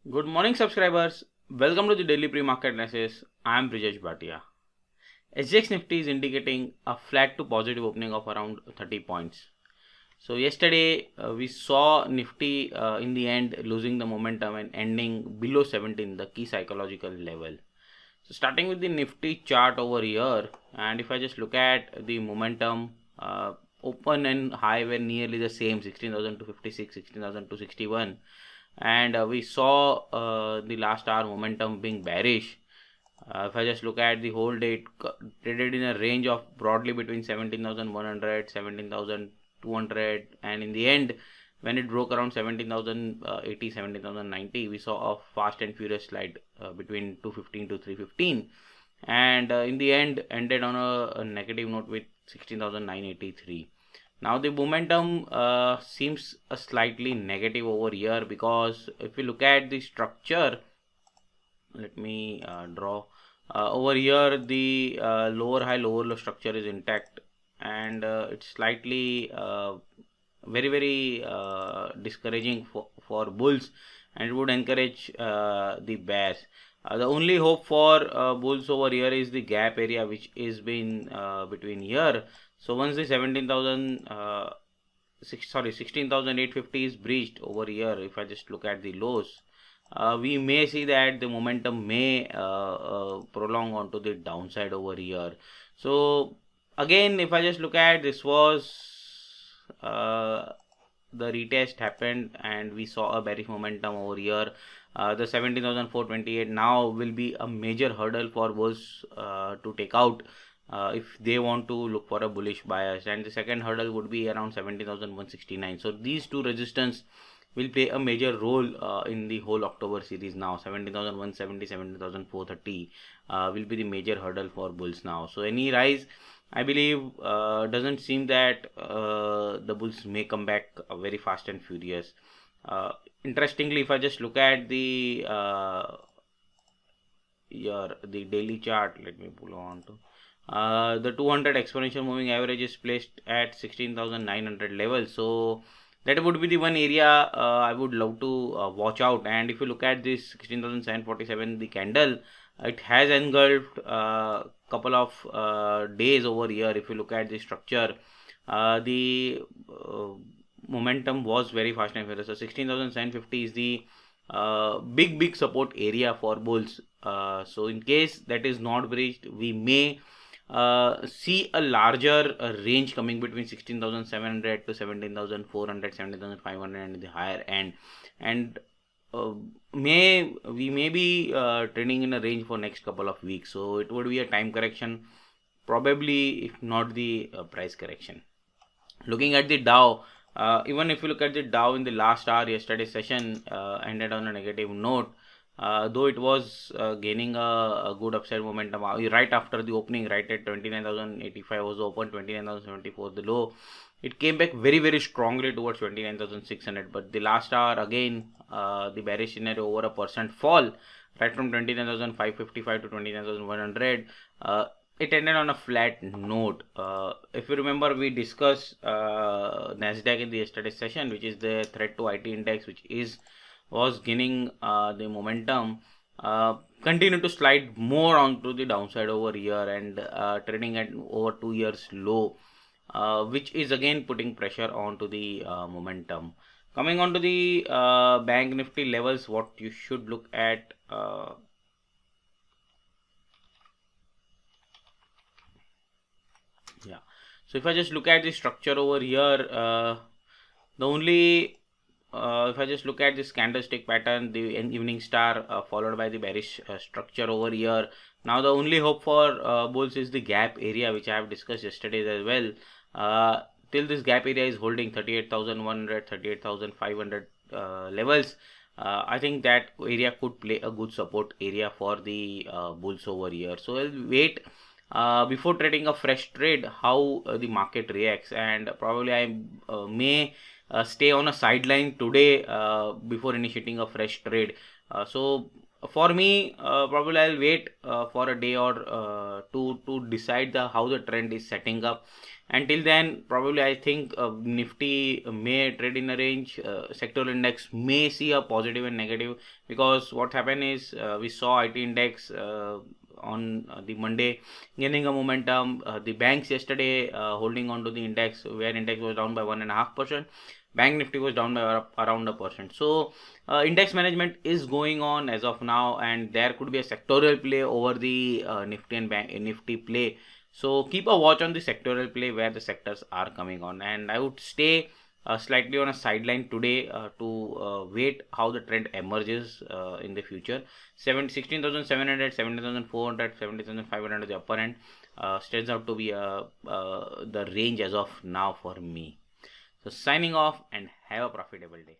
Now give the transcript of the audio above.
Good morning, subscribers. Welcome to the daily pre-market analysis. I am Brijesh Bhatia. SGX Nifty is indicating a flat to positive opening of around 30 points. So yesterday we saw Nifty in the end losing the momentum and ending below 17, the key psychological level. So starting with the Nifty chart over here, and if I just look at the momentum, open and high were nearly the same, 16,256, 16,261, and we saw the last hour momentum being bearish. If I just look at the whole day, it traded in a range of broadly between 17,100, 17,200, and in the end, when it broke around 17,080, 17,090, we saw a fast and furious slide between 215 to 315, and in the end, ended on a negative note with 16,983. Now the momentum seems a slightly negative over here, because if you look at the structure, let me draw over here. The lower high lower low structure is intact, and it's slightly very discouraging for bulls, and it would encourage the bears. The only hope for bulls over here is the gap area, which is been between here. So once the 16,850 is breached over here, if I just look at the lows, we may see that the momentum may prolong onto the downside over here. So again, if I just look at this, was the retest happened and we saw a bearish momentum over here. The 17,428 now will be a major hurdle for bulls to take out if they want to look for a bullish bias, and the second hurdle would be around 17,169. So these two resistance will play a major role in the whole October series now. 17,170, 17,430 will be the major hurdle for bulls now. So any rise, I believe, doesn't seem that the bulls may come back very fast and furious. Interestingly, if I just look at the the daily chart, let me pull on to the 200 exponential moving average is placed at 16,900 level. So that would be the one area I would love to watch out. And if you look at this 16,747, the candle, it has engulfed a couple of days over here. If you look at the structure, the momentum was very fast and furious. So 16,750 is the big support area for bulls. So in case that is not breached, we may see a larger range coming between 16,700 to 17,400, 17,500 and the higher end, and we may be trading in a range for next couple of weeks. So it would be a time correction, probably, if not the price correction. Looking at the Dow, even if you look at the Dow in the last hour, yesterday's session ended on a negative note. Though it was gaining a good upside momentum right after the opening, right at 29,085 was open, 29,074 the low. It came back very strongly towards 29,600, but the last hour again, the bearish scenario over a percent fall, right from 29,555 to 29,100. It ended on a flat note. If you remember, we discussed Nasdaq in the yesterday's session, which is the threat to IT index, which was gaining the momentum, continue to slide more onto the downside over here, and trading at over 2 years low, which is again putting pressure onto the momentum. Coming on to the bank nifty levels, what you should look at, so if I just look at the structure over here, the only if I just look at this candlestick pattern, the evening star followed by the bearish structure over here. Now the only hope for bulls is the gap area, which I have discussed yesterday as well. Till this gap area is holding 38,100, 38,500 levels, I think that area could play a good support area for the bulls over here. So I'll wait before trading a fresh trade how the market reacts, and probably I may stay on a sideline today before initiating a fresh trade. So for me, probably I'll wait for a day or two to decide how the trend is setting up. Until then, probably I think Nifty may trade in a range. Sectoral index may see a positive and negative, because what happened is we saw IT index on the Monday gaining a momentum. The banks yesterday holding on to the index, where index was down by 1.5%. Bank Nifty was down by around a percent. So index management is going on as of now, and there could be a sectoral play over the Nifty and Nifty play. So keep a watch on the sectoral play where the sectors are coming on, and I would stay slightly on a sideline today to wait how the trend emerges in the future. 16,700, 17,400, 17,500 the upper end stands out to be the range as of now for me. So signing off, and have a profitable day.